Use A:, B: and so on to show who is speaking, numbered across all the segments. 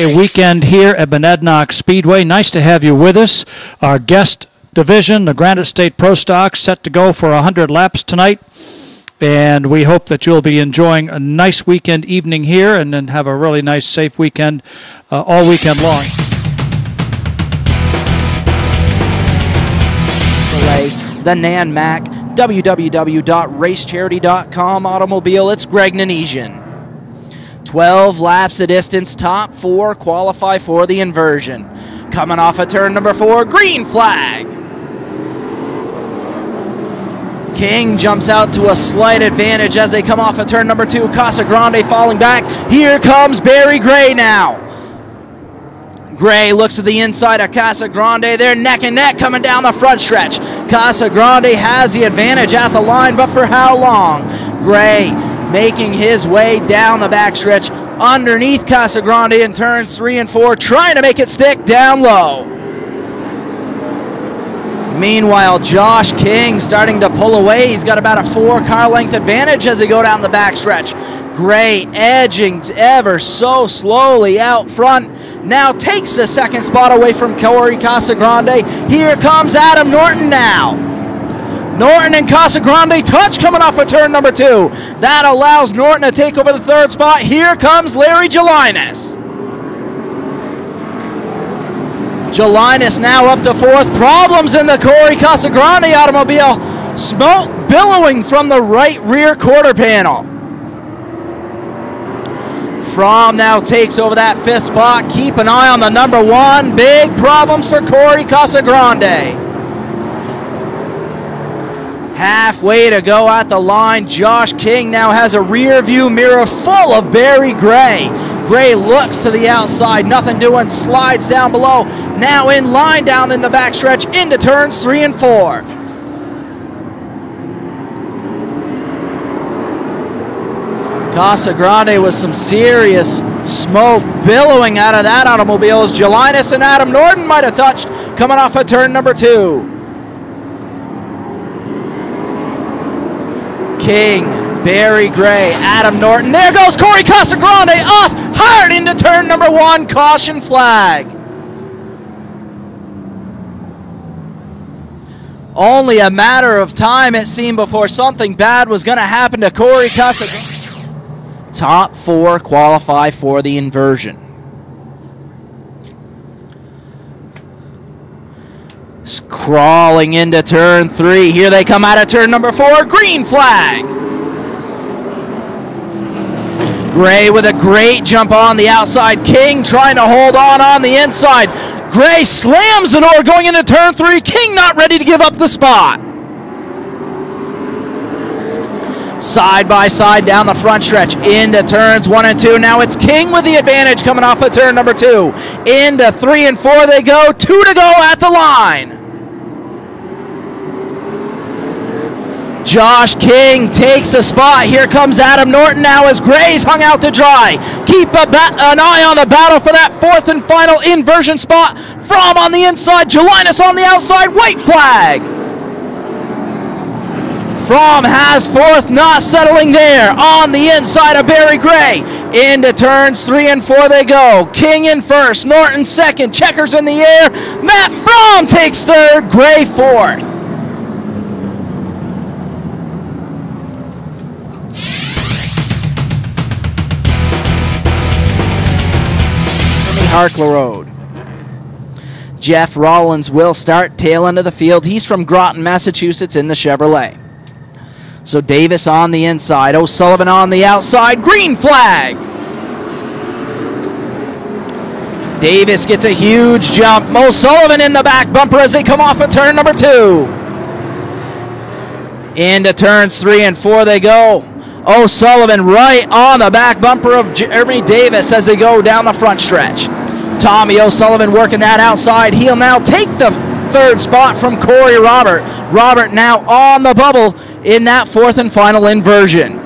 A: Speedway weekend here at Monadnock Speedway. Nice to have you with us. Our guest division, the Granite State Pro Stock, set to go for 100 laps tonight. And we hope that you'll be enjoying a nice weekend evening here and then have a really nice, safe weekend all weekend long.
B: The Nan Mac, www.racecharity.com automobile. It's Greg Nanesian. 12 laps the distance, top 4 qualify for the inversion. Coming off of turn number 4, green flag. King jumps out to a slight advantage as they come off of turn number 2. Casa Grande falling back. Here comes Barry Gray now. Gray looks to the inside of Casa Grande. They're neck and neck coming down the front stretch. Casa Grande has the advantage at the line, but for how long? Gray making his way down the backstretch underneath Casa Grande in turns 3 and 4, trying to make it stick down low. Meanwhile, Josh King starting to pull away. He's got about a 4-car length advantage as they go down the backstretch. Gray edging ever so slowly out front. Now takes the second spot away from Corey Casa Grande. Here comes Adam Norton now. Norton and Casa Grande touch coming off of turn number 2. That allows Norton to take over the 3rd spot. Here comes Larry Gelinas. Gelinas now up to 4th. Problems in the Corey Casa Grande automobile. Smoke billowing from the right rear quarter panel. Fromm now takes over that 5th spot. Keep an eye on the number 1. Big problems for Corey Casa Grande. Halfway to go at the line. Josh King now has a rear view mirror full of Barry Gray. Gray looks to the outside, nothing doing, slides down below. Now in line down in the backstretch into turns 3 and 4. Casa Grande with some serious smoke billowing out of that automobile as Gelinas and Adam Norton might have touched coming off of turn number 2. King, Barry Gray, Adam Norton. There goes Corey Casa Grande off hard into turn number 1. Caution flag. Only a matter of time, it seemed, before something bad was going to happen to Corey Casa Grande. Top 4 qualify for the inversion. Crawling into turn 3. Here they come out of turn number 4. Green flag. Gray with a great jump on the outside. King trying to hold on the inside. Gray slams the door going into turn 3. King not ready to give up the spot. Side by side down the front stretch into turns 1 and 2. Now it's King with the advantage coming off of turn number 2. Into 3 and 4 they go. 2 to go at the line. Josh King takes a spot. Here comes Adam Norton now as Gray's hung out to dry. Keep an eye on the battle for that 4th and final inversion spot. Fromm on the inside, Gelinas on the outside, white flag. Fromm has 4th, not settling there. On the inside of Barry Gray. Into turns 3 and 4 they go. King in 1st, Norton 2nd, checkers in the air. Matt Fromm takes 3rd, Gray 4th. Harkler Road. Jeff Rollins will start tail end of the field. He's from Groton, Massachusetts in the Chevrolet. So Davis on the inside, O'Sullivan on the outside, green flag. Davis gets a huge jump. O'Sullivan in the back bumper as they come off of turn number 2. Into turns 3 and 4 they go. O'Sullivan right on the back bumper of Jeremy Davis as they go down the front stretch. Tommy O'Sullivan working that outside. He'll now take the 3rd spot from Corey Robert. Robert now on the bubble in that 4th and final inversion.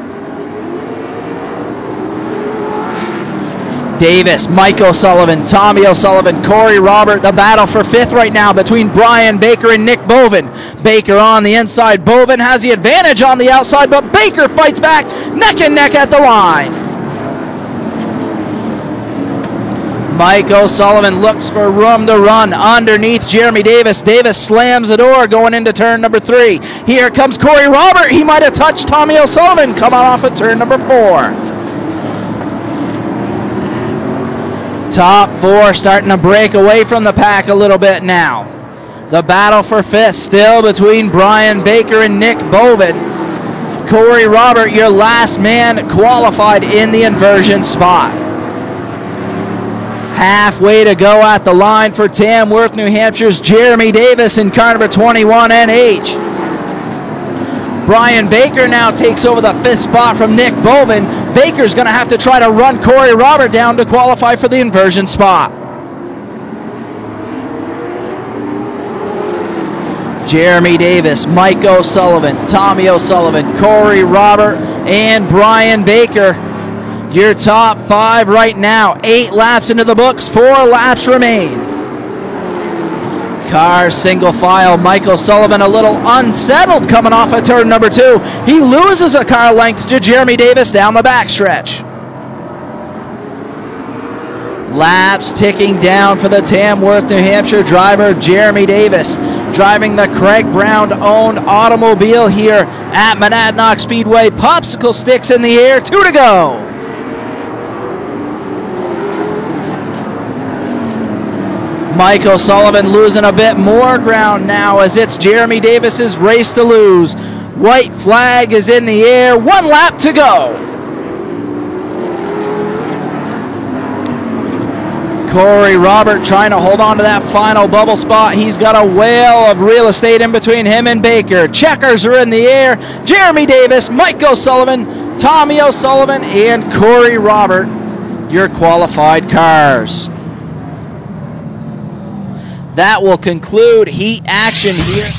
B: Davis, Mike O'Sullivan, Tommy O'Sullivan, Corey Robert. The battle for 5th right now between Brian Baker and Nick Bovin. Baker on the inside. Bovin has the advantage on the outside, but Baker fights back neck and neck at the line. Mike O'Sullivan looks for room to run underneath Jeremy Davis. Davis slams the door going into turn number 3. Here comes Corey Robert. He might have touched Tommy O'Sullivan coming off at turn number 4. Top 4 starting to break away from the pack a little bit now. The battle for 5th still between Brian Baker and Nick Bovin. Corey Robert, your last man qualified in the inversion spot. Halfway to go at the line for Tamworth, New Hampshire's Jeremy Davis in car number 21 NH. Brian Baker now takes over the 5th spot from Nick Bovin. Baker's going to have to try to run Corey Robert down to qualify for the inversion spot. Jeremy Davis, Mike O'Sullivan, Tommy O'Sullivan, Corey Robert, and Brian Baker. Your top 5 right now. 8 laps into the books, 4 laps remain. Car single file. Mike O'Sullivan a little unsettled coming off of turn number 2. He loses a car length to Jeremy Davis down the backstretch. Laps ticking down for the Tamworth, New Hampshire driver, Jeremy Davis, driving the Craig Brown-owned automobile here at Monadnock Speedway. Popsicle sticks in the air, 2 to go. Mike O'Sullivan losing a bit more ground now as it's Jeremy Davis's race to lose. White flag is in the air, 1 lap to go. Corey Robert trying to hold on to that final bubble spot. He's got a whale of real estate in between him and Baker. Checkers are in the air. Jeremy Davis, Mike O'Sullivan, Tommy O'Sullivan, and Corey Robert, your qualified cars. That will conclude heat action here.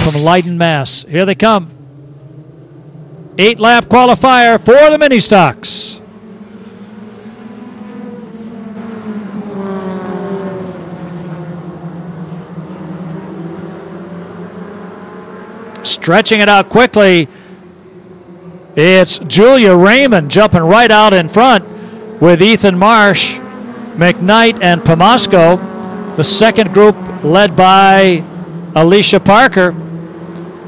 A: From Leiden, Mass. Here they come. 8-lap qualifier for the mini stocks. Stretching it out quickly, it's Julia Raymond jumping right out in front with Ethan Marsh, McKnight, and Pomasco. The second group led by Alicia Parker,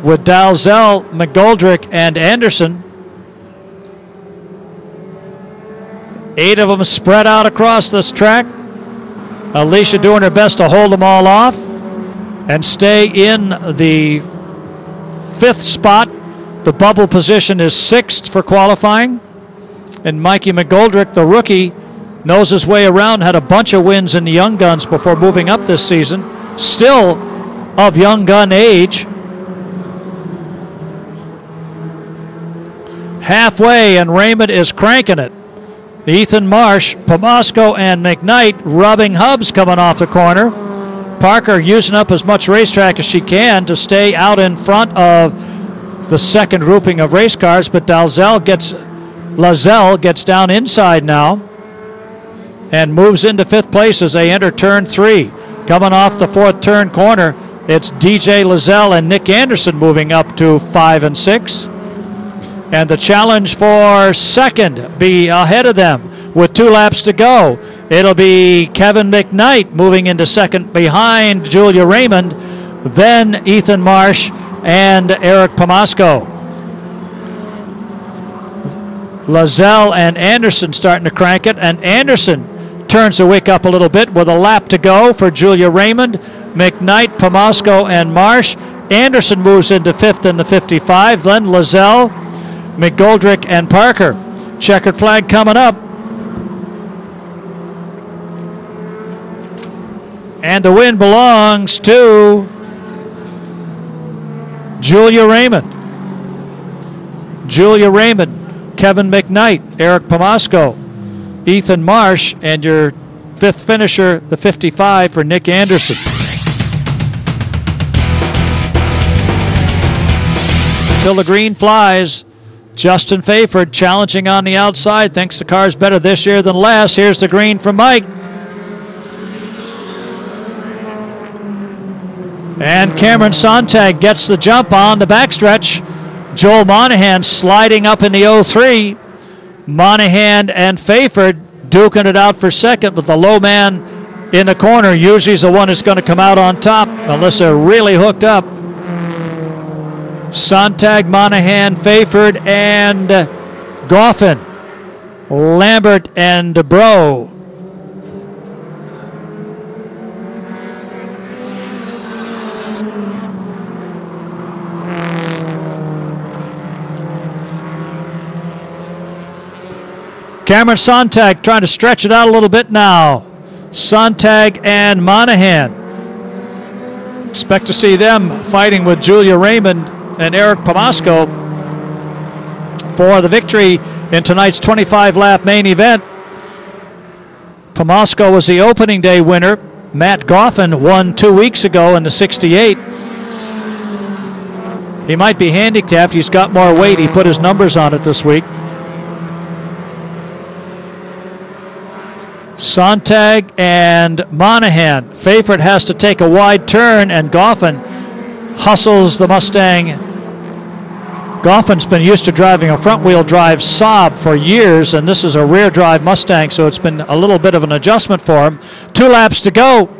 A: with Dalzell, McGoldrick, and Anderson. 8 of them spread out across this track. Alicia doing her best to hold them all off and stay in the 5th spot. The bubble position is 6th for qualifying. And Mikey McGoldrick, the rookie, knows his way around, had a bunch of wins in the Young Guns before moving up this season. Still of Young Gun age. Halfway, and Raymond is cranking it. Ethan Marsh, Pomasco, and McKnight rubbing hubs coming off the corner. Parker using up as much racetrack as she can to stay out in front of the second grouping of race cars, but Lazelle gets down inside now and moves into 5th place as they enter turn 3. Coming off the 4th turn corner, it's DJ Lazelle and Nick Anderson moving up to 5 and 6. And the challenge for second be ahead of them with 2 laps to go. It'll be Kevin McKnight moving into second behind Julia Raymond, then Ethan Marsh and Eric Pomasco. Lazelle and Anderson starting to crank it, and Anderson turns the wick up a little bit with a lap to go for Julia Raymond, McKnight, Pomasco, and Marsh. Anderson moves into 5th in the 55, then Lazelle, McGoldrick, and Parker. Checkered flag coming up. And the win belongs to Julia Raymond. Julia Raymond, Kevin McKnight, Eric Pomasco, Ethan Marsh, and your 5th finisher, the 55, for Nick Anderson. Till the green flies. Justin Fayford challenging on the outside. Thinks the car's better this year than last. Here's the green from Mike. And Cameron Sontag gets the jump on the backstretch. Joel Monahan sliding up in the 03. Monahan and Fayford duking it out for second, but the low man in the corner usually is the one that's going to come out on top unless they're really hooked up. Sontag, Monahan, Fayford, and Goffin. Lambert and Bro. Cameron Sontag trying to stretch it out a little bit now. Sontag and Monahan. Expect to see them fighting with Julia Raymond and Eric Pomasco for the victory in tonight's 25-lap main event. Pomasco was the opening day winner. Matt Goffin won 2 weeks ago in the 68. He might be handicapped. He's got more weight. He put his numbers on it this week. Sontag and Monahan. Fayford has to take a wide turn, and Goffin hustles the Mustang. Goffin's been used to driving a front-wheel drive Saab for years, and this is a rear-drive Mustang, so it's been a little bit of an adjustment for him. 2 laps to go.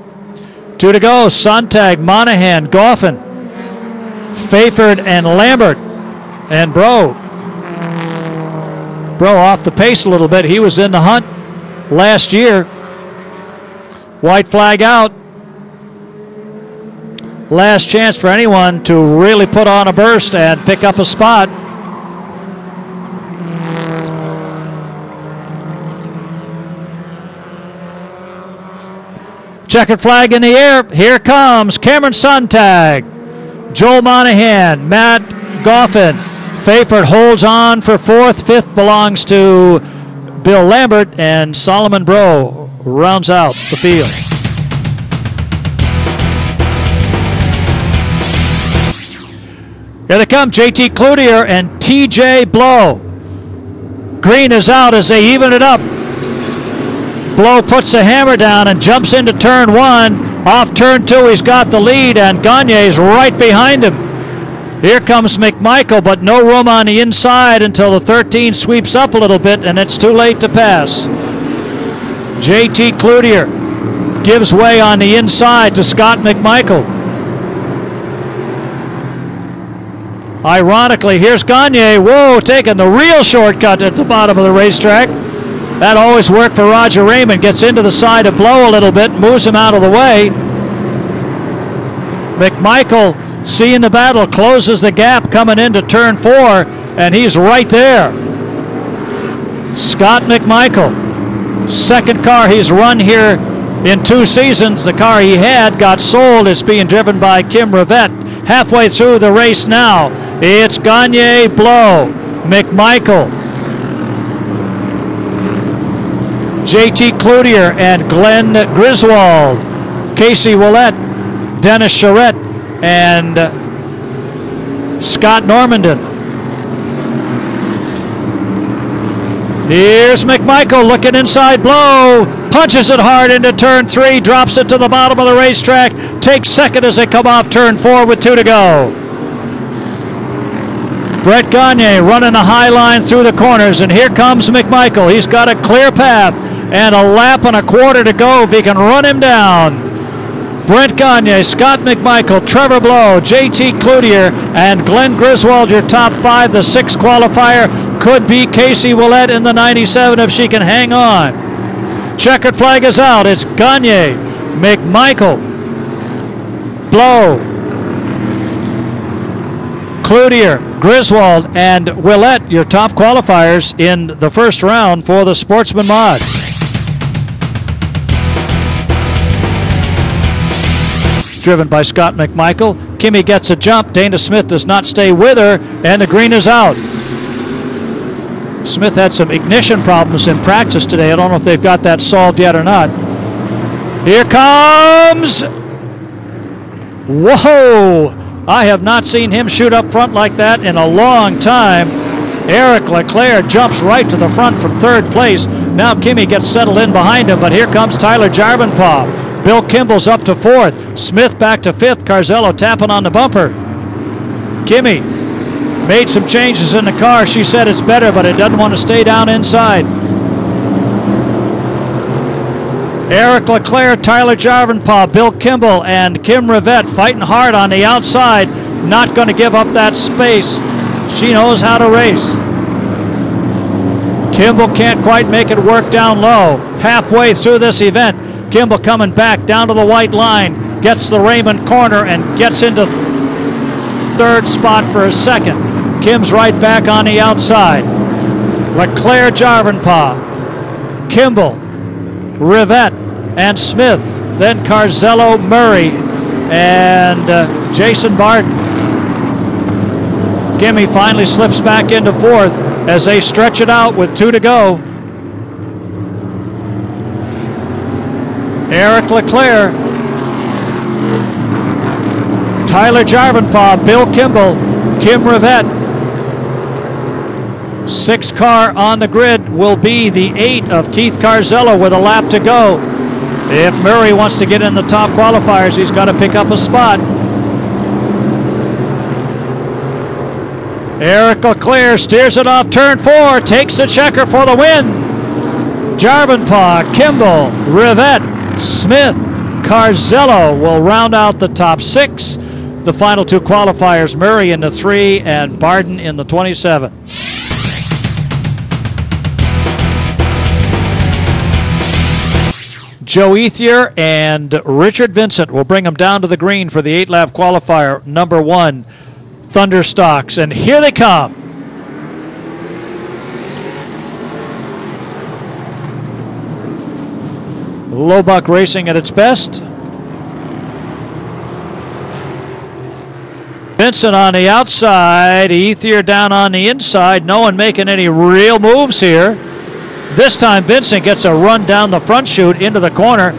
A: 2 to go. Sontag, Monahan, Goffin, Fayford, and Lambert, and Bro. Bro off the pace a little bit. He was in the hunt last year. White flag out. Last chance for anyone to really put on a burst and pick up a spot. Checkered flag in the air. Here comes Cameron Sontag, Joel Monahan, Matt Goffin. Fayford holds on for fourth. Fifth belongs to Bill Lambert, and Solomon Bro rounds out the field. Here they come, JT Cloutier and TJ Blow. Green is out as they even it up. Blow puts the hammer down and jumps into turn 1. Off turn 2, he's got the lead, and Gagne's right behind him. Here comes McMichael, but no room on the inside until the 13 sweeps up a little bit, and it's too late to pass. JT Cloutier gives way on the inside to Scott McMichael. Ironically, here's Gagne. Whoa, taking the real shortcut at the bottom of the racetrack. That always worked for Roger Raymond. Gets into the side of Blow a little bit, moves him out of the way. McMichael, seeing the battle, closes the gap coming into turn 4, and he's right there. Scott McMichael, second car he's run here in 2 seasons. The car he had got sold. It's being driven by Kim Rivette. Halfway through the race now, it's Gagne, Blow, McMichael, JT Cloutier and Glenn Griswold, Casey Willett, Dennis Charette, and Scott Normandin. Here's McMichael looking inside Blow, punches it hard into turn 3, drops it to the bottom of the racetrack, takes second as they come off turn 4 with 2 to go. Brett Gagne running a high line through the corners, and here comes McMichael. He's got a clear path and a lap and a quarter to go if he can run him down. Brent Gagne, Scott McMichael, Trevor Blow, JT Cloutier, and Glenn Griswold, your top 5. The 6th qualifier could be Casey Willett in the 97 if she can hang on. Checkered flag is out. It's Gagne, McMichael, Blow, Cloutier, Griswold, and Willett, your top qualifiers in the first round for the Sportsman mods. Driven by Scott McMichael. Kimmy gets a jump. Dana Smith does not stay with her, and the green is out. Smith had some ignition problems in practice today. I don't know if they've got that solved yet or not. Here comes... Whoa! I have not seen him shoot up front like that in a long time. Eric Leclerc jumps right to the front from 3rd place. Now Kimmy gets settled in behind him, but here comes Tyler Jarvenpaugh. Bill Kimball's up to 4th. Smith back to 5th. Carzello tapping on the bumper. Kimmy made some changes in the car. She said it's better, but it doesn't want to stay down inside. Eric Leclerc, Tyler Jarvenpaugh, Bill Kimball, and Kim Rivette fighting hard on the outside. Not going to give up that space. She knows how to race. Kimball can't quite make it work down low. Halfway through this event, Kimball coming back down to the white line, gets the Raymond corner and gets into third spot for a second. Kim's right back on the outside. Leclerc, Jarvenpaugh, Kimball, Rivette, and Smith. Then Carzello, Murray, and Jason Barton. Gimme finally slips back into fourth as they stretch it out with 2 to go. Eric Leclerc, Tyler Jarvenpaugh, Bill Kimball, Kim Rivette. 6th car on the grid will be the 8 of Keith Carzello with a lap to go. If Murray wants to get in the top qualifiers, he's got to pick up a spot. Eric Leclerc steers it off turn 4, takes the checker for the win. Jarvenpaugh, Kimball, Rivette, Smith, Carzello will round out the top 6. The final 2 qualifiers, Murray in the 3 and Barden in the 27. Joe Ethier and Richard Vincent will bring them down to the green for the 8-lap qualifier, number 1, Thunderstocks. And here they come. Lowbuck Racing at its best. Vincent on the outside, Ethier down on the inside. No one making any real moves here. This time Vincent gets a run down the front chute into the corner,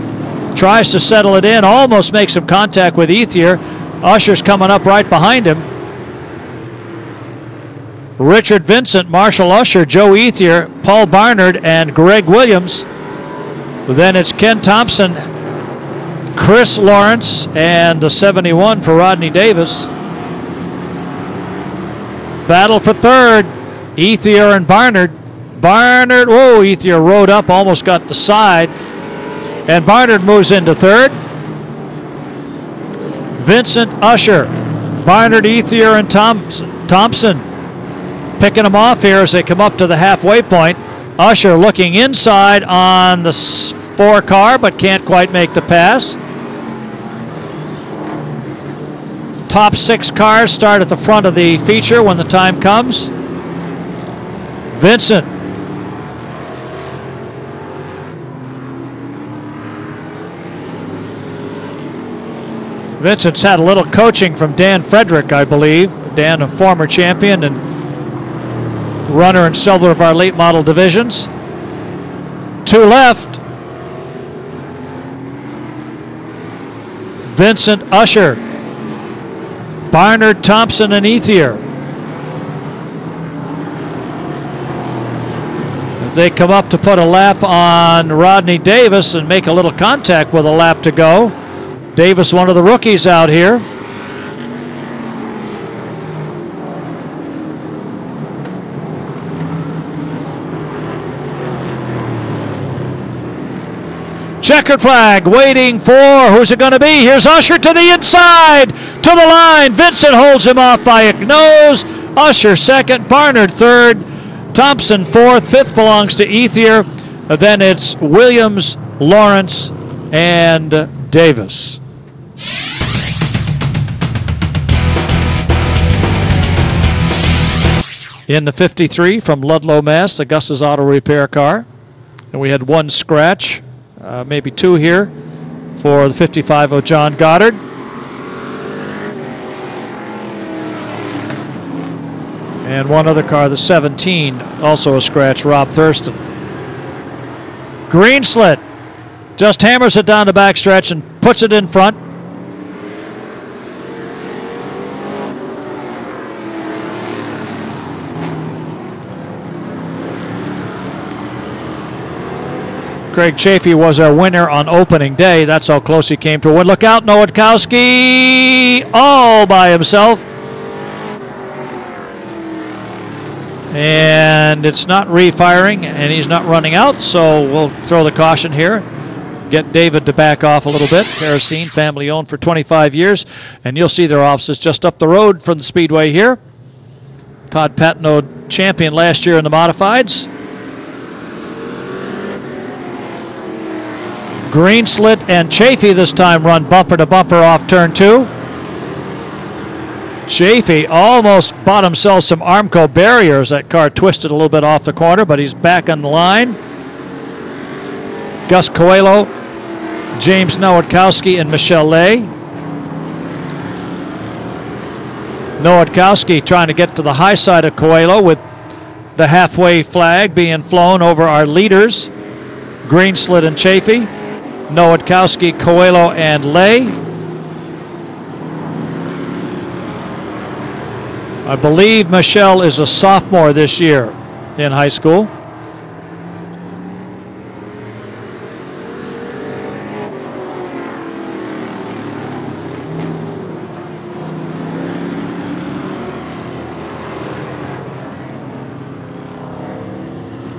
A: tries to settle it in, almost makes some contact with Ethier. Usher's coming up right behind him. Richard Vincent, Marshall Usher, Joe Ethier, Paul Barnard, and Greg Williams. Then it's Ken Thompson, Chris Lawrence, and the 71 for Rodney Davis. Battle for third, Ethier and Barnard. Barnard, whoa, Ethier rode up, almost got the side. And Barnard moves into third. Vincent, Usher, Barnard, Ethier, and Thompson picking them off here as they come up to the halfway point. Usher looking inside on the 4 car, but can't quite make the pass. Top 6 cars start at the front of the feature when the time comes. Vincent. Vincent's had a little coaching from Dan Frederick, I believe. Dan, a former champion and runner in several of our late model divisions. 2 left. Vincent, Usher, Barnard, Thompson, and Ethier. As they come up to put a lap on Rodney Davis and make a little contact with a lap to go. Davis, one of the rookies out here. Checkered flag waiting for, who's it going to be? Here's Usher to the inside, to the line. Vincent holds him off by a nose. Usher second, Barnard third, Thompson fourth, fifth belongs to Ethier. Then it's Williams, Lawrence, and Davis. In the 53 from Ludlow, Mass., the Gus's Auto Repair car. And we had 1 scratch, maybe 2 here for the 55 of John Goddard. And 1 other car, the 17, also a scratch, Rob Thurston. Green slit, just hammers it down the backstretch and puts it in front. Craig Chafee was our winner on opening day. That's how close he came to a win. Look out, Nowakowski all by himself. And it's not refiring, and he's not running out, so we'll throw the caution here. Get David to back off a little bit. Kerosene, family owned for 25 years. And you'll see their offices just up the road from the Speedway here. Todd Patino, champion last year in the modifieds. Green Slit and Chafee this time run bumper to bumper off turn 2. Chafee almost bought himself some Armco barriers. That car twisted a little bit off the corner, but he's back on the line. Gus Coelho, James Nowatkowski, and Michelle Lay. Nowatkowski trying to get to the high side of Coelho with the halfway flag being flown over our leaders, Green Slit and Chafee. Nowatkowski, Coelho, and Lay. I believe Michelle is a sophomore this year in high school.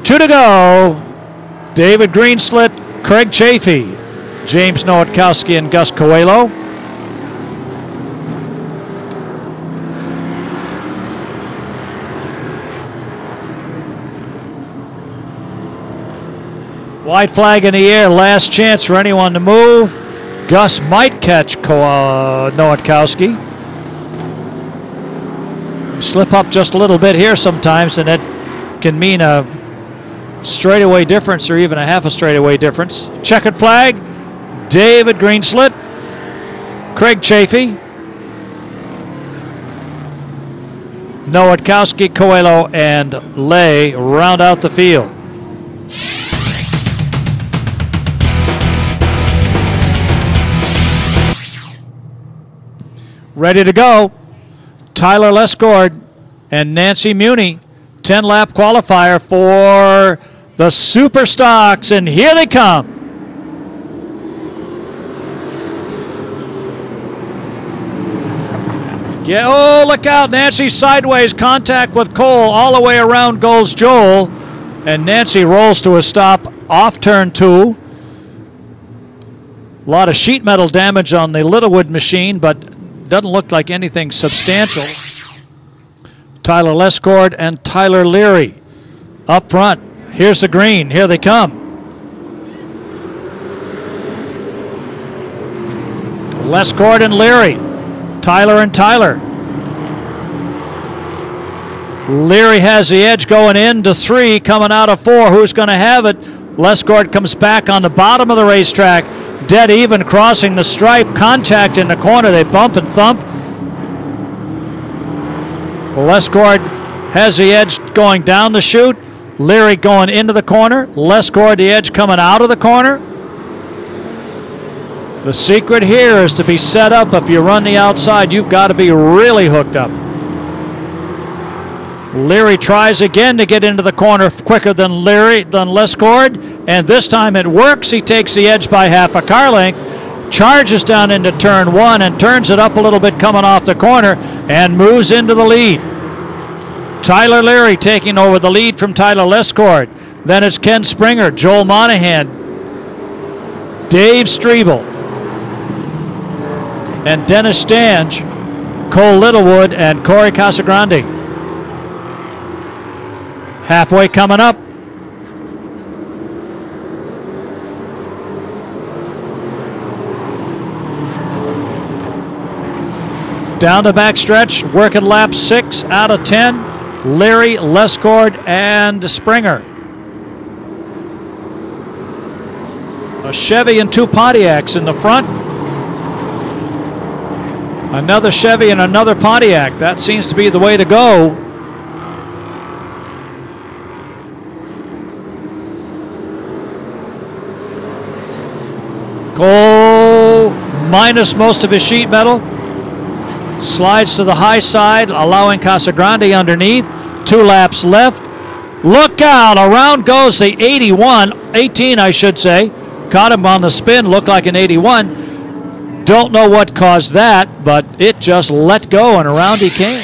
A: Two to go. David Green Slit, Craig Chafee, James Nowatkowski, and Gus Coelho. White flag in the air, last chance for anyone to move. Gus might catch Nowatkowski. Slip up just a little bit here sometimes, and it can mean a straightaway difference or even a half a straightaway difference. Checkered flag, David Green Slit, Craig Chafee, Nowatkowski, Coelho, and Lay round out the field. Ready to go. Tyler Lescord and Nancy Muni, 10-lap qualifier for the Super Stocks, and here they come. Yeah, oh, look out. Nancy sideways, contact with Cole. All the way around goes Joel, and Nancy rolls to a stop off turn 2. A lot of sheet metal damage on the Littlewood machine, but doesn't look like anything substantial. Tyler Lescord and Tyler Leary up front. Here's the green. Here they come. Lescord and Leary. Tyler and Tyler. Leary has the edge going into 3, coming out of 4. Who's going to have it? Lescord comes back on the bottom of the racetrack. Dead even crossing the stripe. Contact in the corner. They bump and thump. Lescord has the edge going down the chute. Leary going into the corner. Lescord the edge coming out of the corner. The secret here is to be set up. If you run the outside, you've got to be really hooked up. Leary tries again to get into the corner quicker than Lescord, and this time it works. He takes the edge by half a car length, charges down into turn 1 and turns it up a little bit coming off the corner and moves into the lead. Tyler Leary taking over the lead from Tyler Lescord. Then it's Ken Springer, Joel Monahan, Dave Strebel, and Dennis Stange, Cole Littlewood, and Corey Casagrande. Halfway coming up. Down the back stretch, working lap 6 out of 10. Leary, Lescord, and Springer. A Chevy and 2 Pontiacs in the front. Another Chevy and another Pontiac. That seems to be the way to go. Cole minus most of his sheet metal. Slides to the high side, allowing Casagrande underneath. 2 laps left. Look out, around goes the 18 I should say. Caught him on the spin, looked like an 81. Don't know what caused that, but it just let go and around he came.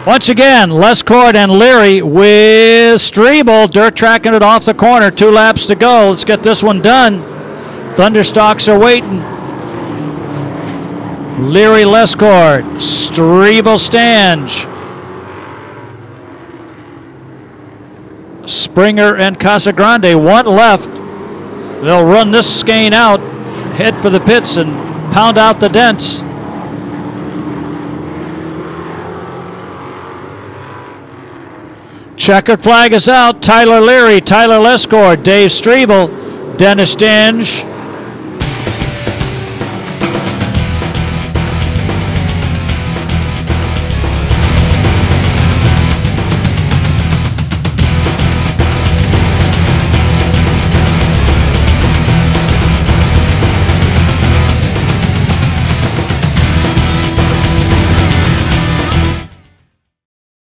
A: Once again, Lescourt and Leary with Strebel. Dirt tracking it off the corner. 2 laps to go. Let's get this one done. Thunderstalks are waiting. Leary, Lescourt, Strebel, Stange, Springer and Casagrande. 1 left. They'll run this skein out, head for the pits, and pound out the dents. Checkered flag is out. Tyler Leary, Tyler Lescourt, Dave Strebel, Dennis Stange,